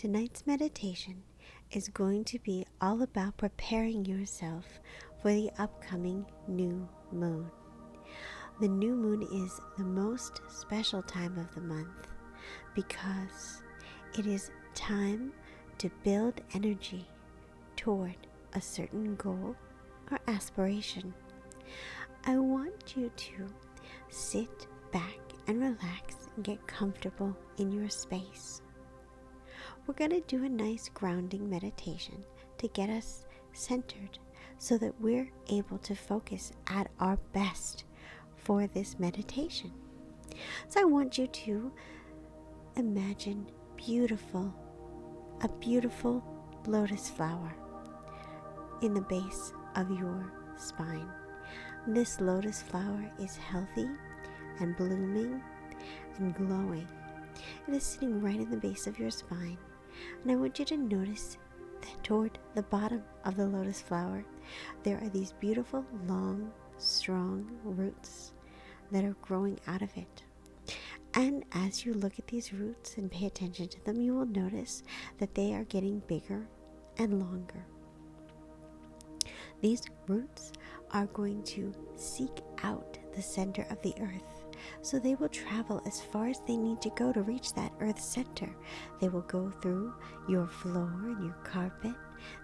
Tonight's meditation is going to be all about preparing yourself for the upcoming new moon. The new moon is the most special time of the month because it is time to build energy toward a certain goal or aspiration. I want you to sit back and relax and get comfortable in your space. We're going to do a nice grounding meditation to get us centered so that we're able to focus at our best for this meditation. So I want you to imagine a beautiful lotus flower in the base of your spine. This lotus flower is healthy and blooming and glowing. It is sitting right in the base of your spine. And I want you to notice that toward the bottom of the lotus flower, there are these beautiful, long, strong roots that are growing out of it. And as you look at these roots and pay attention to them, you will notice that they are getting bigger and longer. These roots are going to seek out the center of the earth. So they will travel as far as they need to go to reach that earth center. They will go through your floor and your carpet.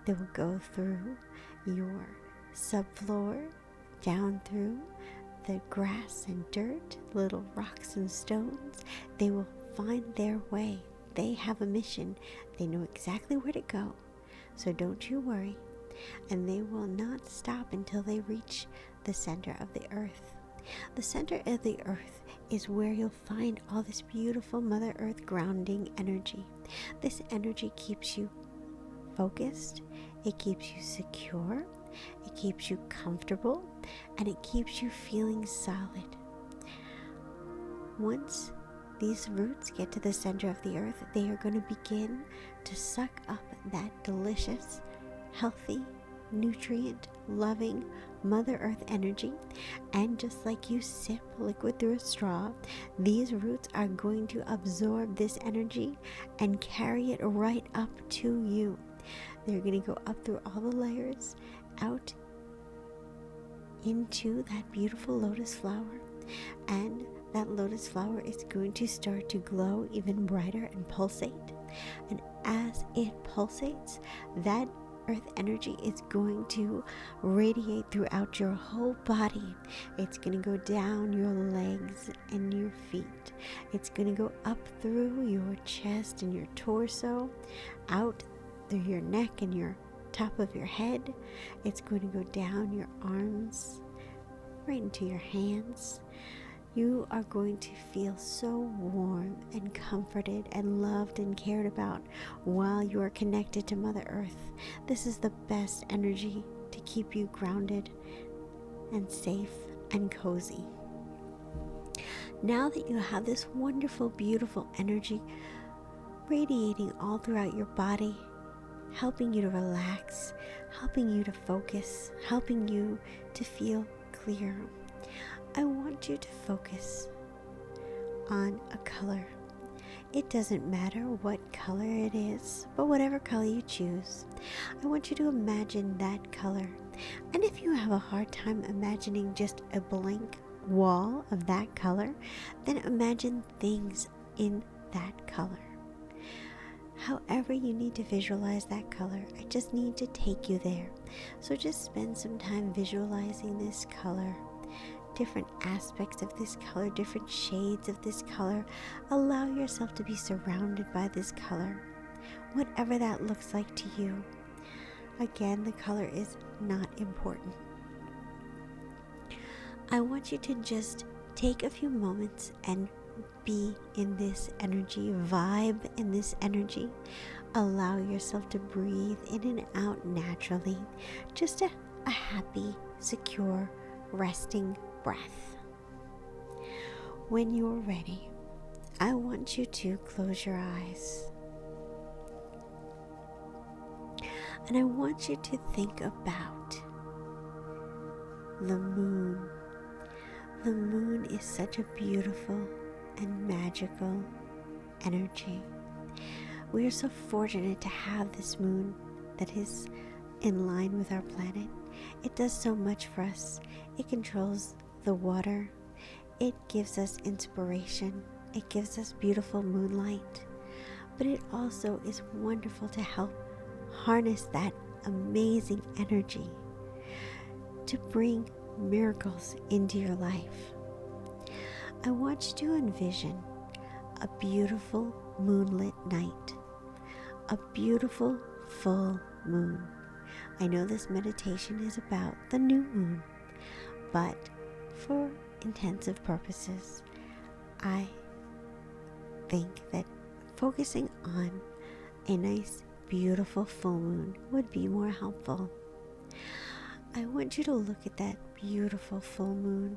They will go through your subfloor, down through the grass and dirt, little rocks and stones. They will find their way. They have a mission. They know exactly where to go. So don't you worry. And they will not stop until they reach the center of the earth. The center of the earth is where you'll find all this beautiful Mother Earth grounding energy. This energy keeps you focused, it keeps you secure, it keeps you comfortable, and it keeps you feeling solid. Once these roots get to the center of the earth, they are going to begin to suck up that delicious, healthy, nutrient loving Mother Earth energy, and just like you sip liquid through a straw, these roots are going to absorb this energy and carry it right up to you. They're going to go up through all the layers, out into that beautiful lotus flower, and that lotus flower is going to start to glow even brighter and pulsate. And as it pulsates, that earth energy is going to radiate throughout your whole body. It's going to go down your legs and your feet. It's going to go up through your chest and your torso, out through your neck and your top of your head. It's going to go down your arms, right into your hands. You are going to feel so warm and comforted and loved and cared about while you are connected to Mother Earth. This is the best energy to keep you grounded and safe and cozy. Now that you have this wonderful, beautiful energy radiating all throughout your body, helping you to relax, helping you to focus, helping you to feel clear, I want you to focus on a color. It doesn't matter what color it is, but whatever color you choose, I want you to imagine that color. And if you have a hard time imagining just a blank wall of that color, then imagine things in that color. However you need to visualize that color, I just need to take you there. So just spend some time visualizing this color, different aspects of this color, different shades of this color. Allow yourself to be surrounded by this color, whatever that looks like to you. Again, the color is not important. I want you to just take a few moments and be in this energy, vibe in this energy. Allow yourself to breathe in and out naturally. Just a happy, secure, resting breath. When you're ready, I want you to close your eyes. And I want you to think about the moon. The moon is such a beautiful and magical energy. We are so fortunate to have this moon that is in line with our planet. It does so much for us. It controls the water. It gives us inspiration. It gives us beautiful moonlight. But it also is wonderful to help harness that amazing energy to bring miracles into your life. I want you to envision a beautiful moonlit night, a beautiful full moon. I know this meditation is about the new moon, but for intensive purposes, I think that focusing on a nice, beautiful full moon would be more helpful. I want you to look at that beautiful full moon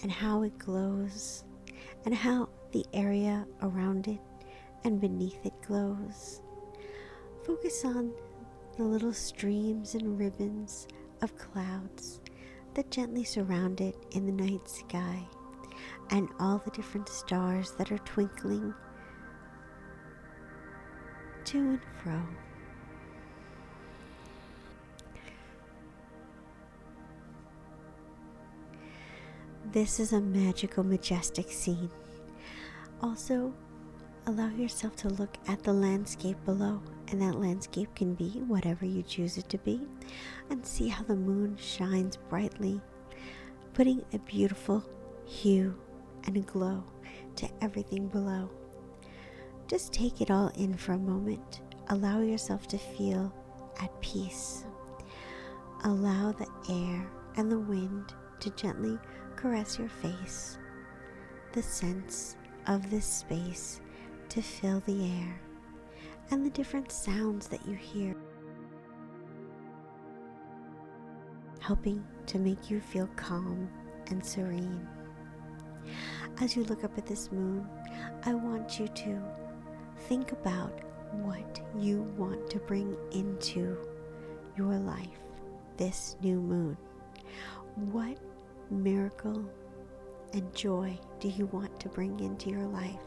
and how it glows and how the area around it and beneath it glows. Focus on the little streams and ribbons of clouds that gently surround it in the night sky, and all the different stars that are twinkling to and fro. This is a magical, majestic scene. Also, allow yourself to look at the landscape below, and that landscape can be whatever you choose it to be, and see how the moon shines brightly, putting a beautiful hue and a glow to everything below. Just take it all in for a moment. Allow yourself to feel at peace. Allow the air and the wind to gently caress your face. The sense of this space to fill the air and the different sounds that you hear, helping to make you feel calm and serene. As you look up at this moon, I want you to think about what you want to bring into your life this new moon. What miracle and joy do you want to bring into your life?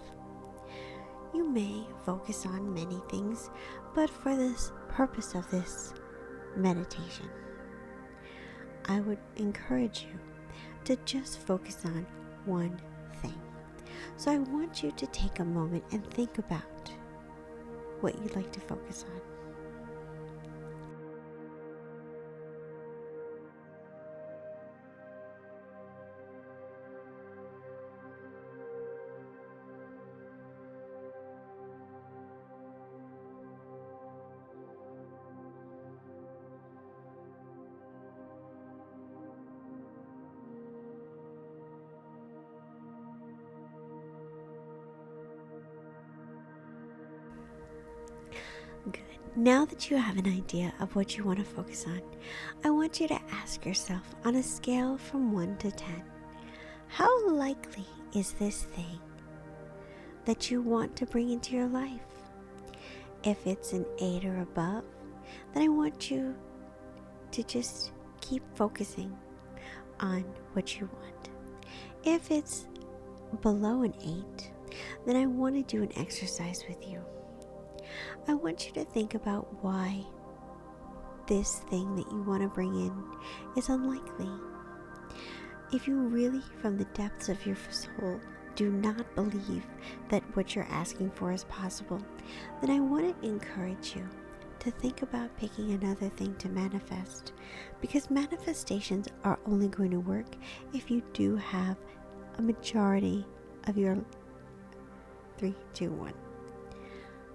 You may focus on many things, but for this purpose of this meditation, I would encourage you to just focus on one thing. So I want you to take a moment and think about what you'd like to focus on. Good. Now that you have an idea of what you want to focus on, I want you to ask yourself on a scale from 1 to 10, how likely is this thing that you want to bring into your life? If it's an 8 or above, then I want you to just keep focusing on what you want. If it's below an 8, then I want to do an exercise with you. I want you to think about why this thing that you want to bring in is unlikely. If you really, from the depths of your soul, do not believe that what you're asking for is possible, then I want to encourage you to think about picking another thing to manifest, because manifestations are only going to work if you do have a majority of your 3, 2, 1.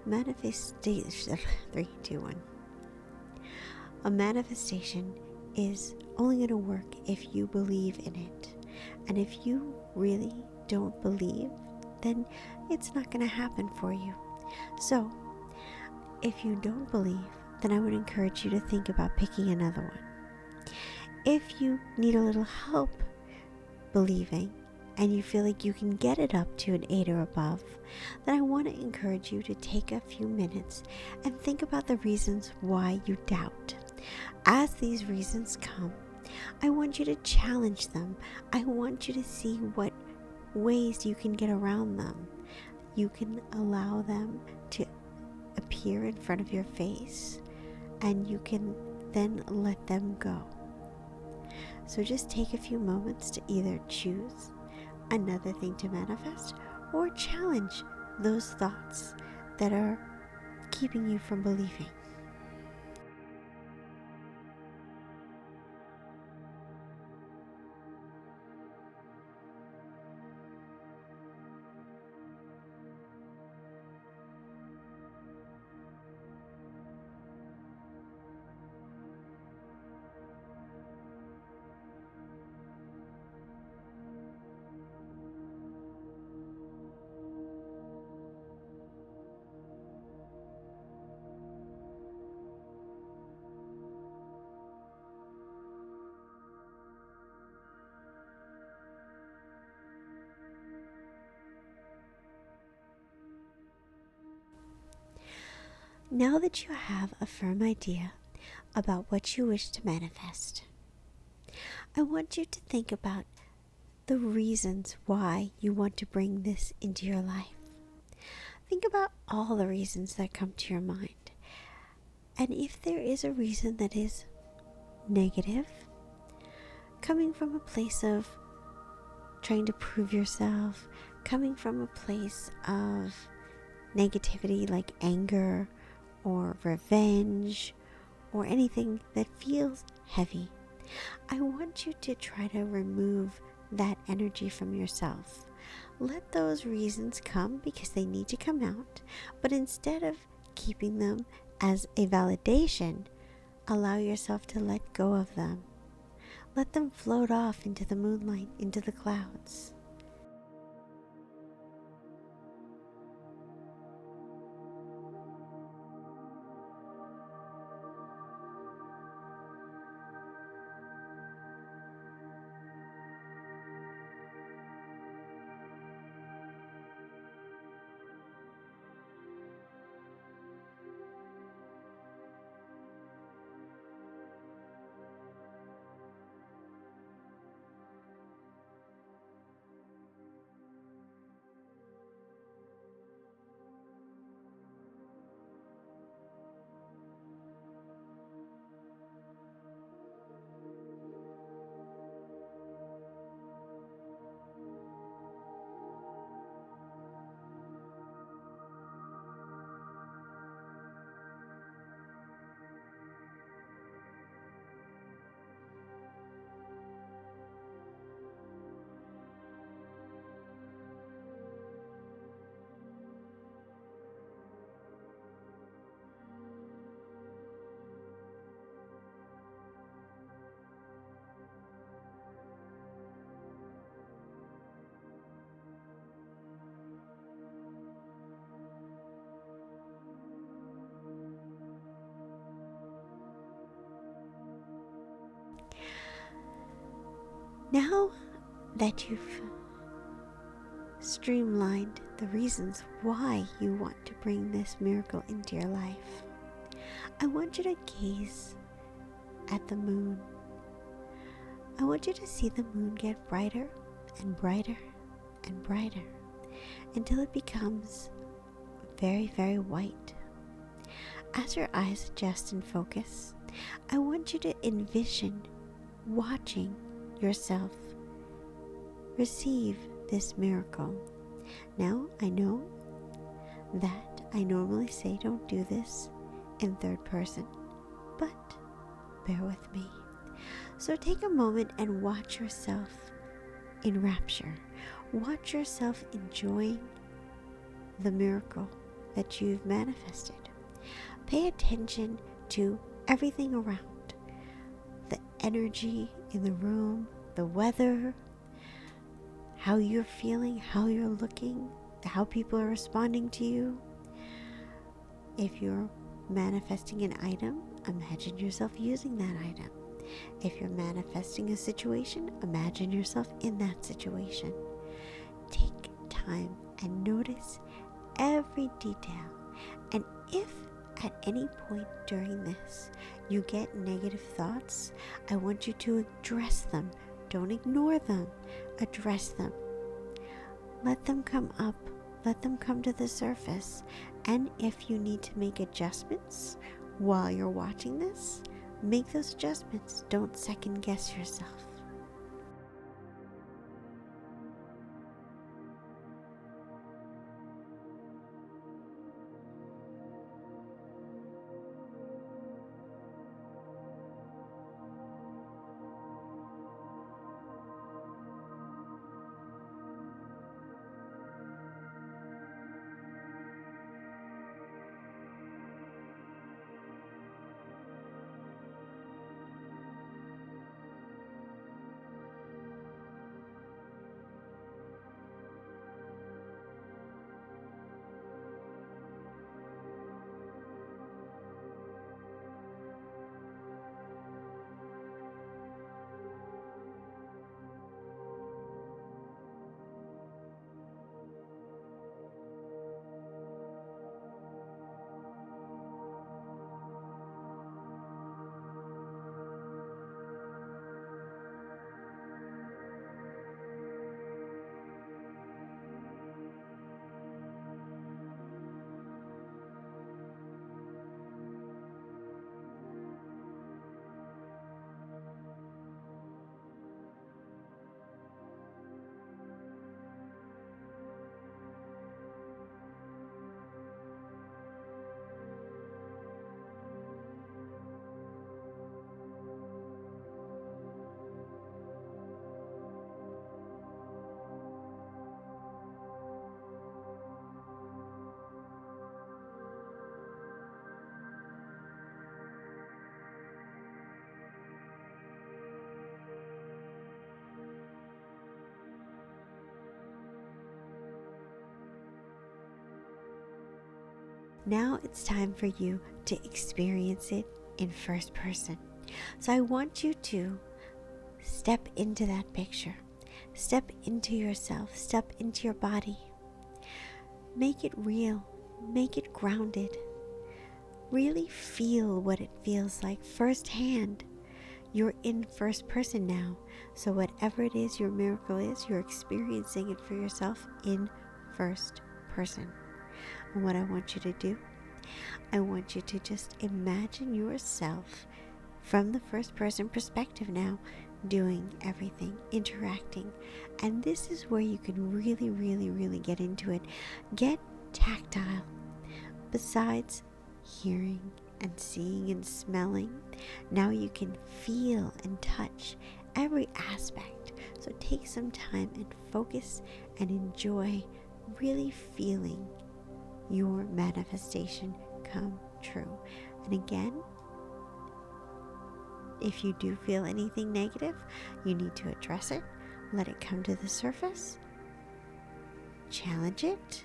Manifestation 3, 2, 1. A manifestation is only going to work if you believe in it. And if you really don't believe, then it's not going to happen for you. So, if you don't believe, then I would encourage you to think about picking another one. If you need a little help believing, and you feel like you can get it up to an 8 or above, then I want to encourage you to take a few minutes and think about the reasons why you doubt. As these reasons come, I want you to challenge them. I want you to see what ways you can get around them. You can allow them to appear in front of your face, and you can then let them go. So just take a few moments to either choose another thing to manifest or challenge those thoughts that are keeping you from believing. Now that you have a firm idea about what you wish to manifest, I want you to think about the reasons why you want to bring this into your life. Think about all the reasons that come to your mind. And if there is a reason that is negative, coming from a place of trying to prove yourself, coming from a place of negativity like anger or revenge or anything that feels heavy, I want you to try to remove that energy from yourself. Let those reasons come because they need to come out, but instead of keeping them as a validation, allow yourself to let go of them. Let them float off into the moonlight, into the clouds. Now that you've streamlined the reasons why you want to bring this miracle into your life, I want you to gaze at the moon. I want you to see the moon get brighter and brighter and brighter until it becomes very, very white. As your eyes adjust and focus, I want you to envision watching yourself receive this miracle. Now, I know that I normally say don't do this in third person, but bear with me. So take a moment and watch yourself in rapture. Watch yourself enjoying the miracle that you've manifested. Pay attention to everything around, the energy in the room, the weather, how you're feeling, how you're looking, how people are responding to you. If you're manifesting an item, imagine yourself using that item. If you're manifesting a situation, imagine yourself in that situation. Take time and notice every detail. And if at any point during this you get negative thoughts, I want you to address them. Don't ignore them. Address them. Let them come up. Let them come to the surface And if you need to make adjustments while you're watching this, make those adjustments. Don't second guess yourself. Now it's time for you to experience it in first person. So I want you to step into that picture. Step into yourself. Step into your body. Make it real. Make it grounded. Really feel what it feels like firsthand. You're in first person now. So whatever it is your miracle is, you're experiencing it for yourself in first person. And what I want you to do, I want you to just imagine yourself from the first person perspective now, doing everything, interacting. And this is where you can really get into it. Get tactile. Besides hearing and seeing and smelling, now you can feel and touch every aspect. So take some time and focus and enjoy really feeling your manifestation come true. And again, if you do feel anything negative, you need to address it, let it come to the surface, challenge it,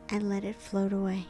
and let it float away.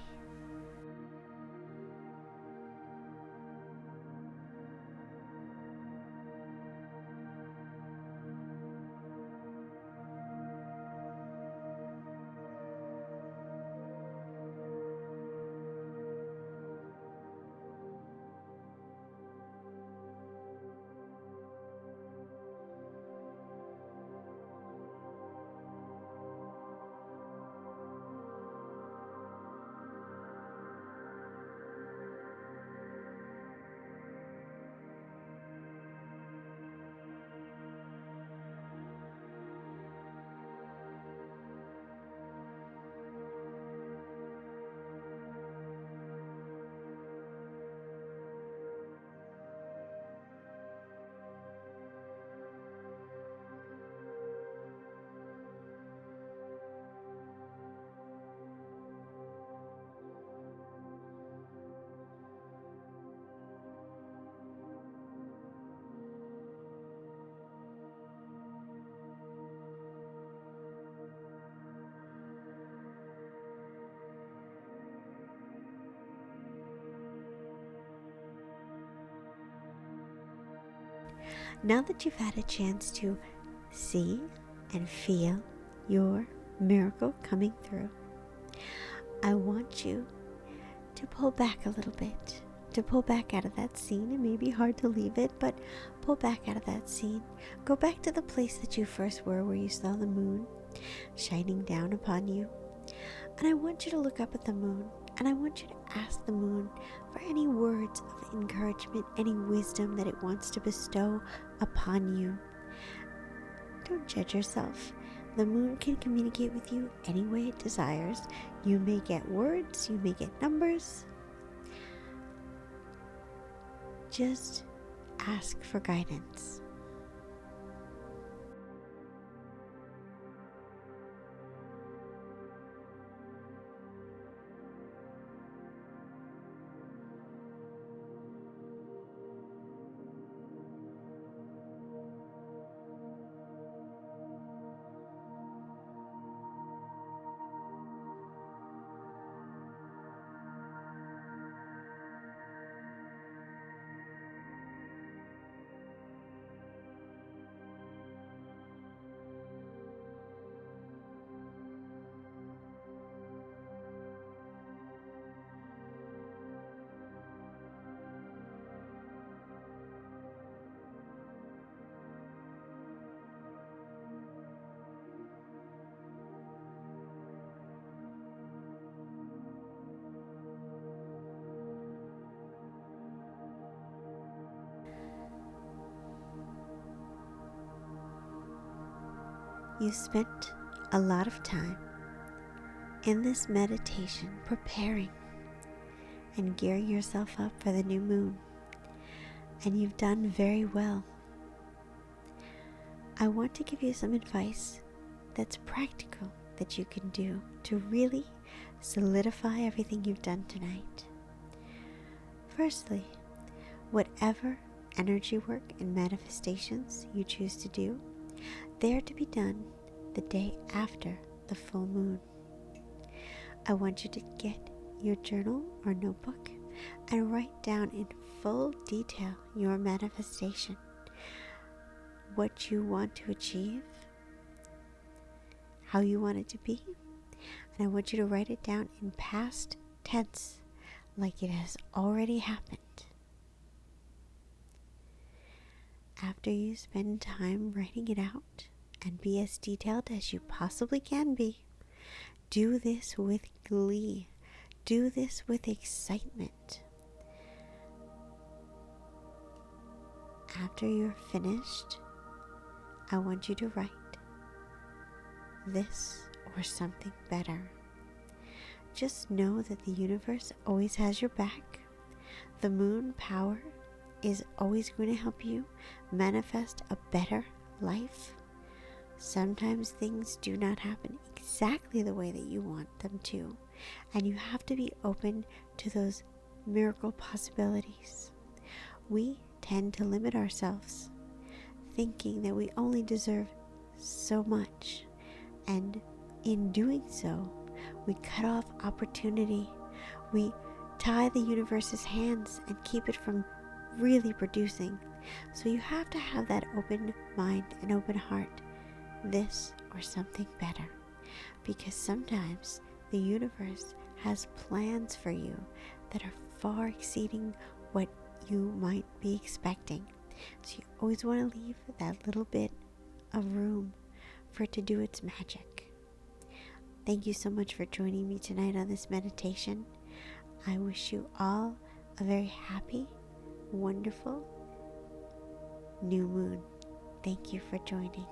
Now that you've had a chance to see and feel your miracle coming through, I want you to pull back a little bit, to pull back out of that scene. It may be hard to leave it, but pull back out of that scene. Go back to the place that you first were, where you saw the moon shining down upon you. And I want you to look up at the moon, and I want you to ask the moon for any words of encouragement, any wisdom that it wants to bestow upon you. Don't judge yourself. The moon can communicate with you any way it desires. You may get words, you may get numbers. Just ask for guidance. You spent a lot of time in this meditation preparing and gearing yourself up for the new moon, and you've done very well. I want to give you some advice that's practical that you can do to really solidify everything you've done tonight. Firstly, whatever energy work and manifestations you choose to do, they are to be done the day after the full moon. I want you to get your journal or notebook and write down in full detail your manifestation, what you want to achieve, how you want it to be, and I want you to write it down in past tense, like it has already happened. After you spend time writing it out and be as detailed as you possibly can be, do this with glee. Do this with excitement. After you're finished, I want you to write this or something better. Just know that the universe always has your back. The moon power is always going to help you manifest a better life. Sometimes things do not happen exactly the way that you want them to, and you have to be open to those miracle possibilities. We tend to limit ourselves, thinking that we only deserve so much, and in doing so, we cut off opportunity. We tie the universe's hands and keep it from really producing. So you have to have that open mind and open heart, this or something better, because sometimes the universe has plans for you that are far exceeding what you might be expecting. So you always want to leave that little bit of room for it to do its magic. Thank you so much for joining me tonight on this meditation. I wish you all a very happy, wonderful new moon. Thank you for joining.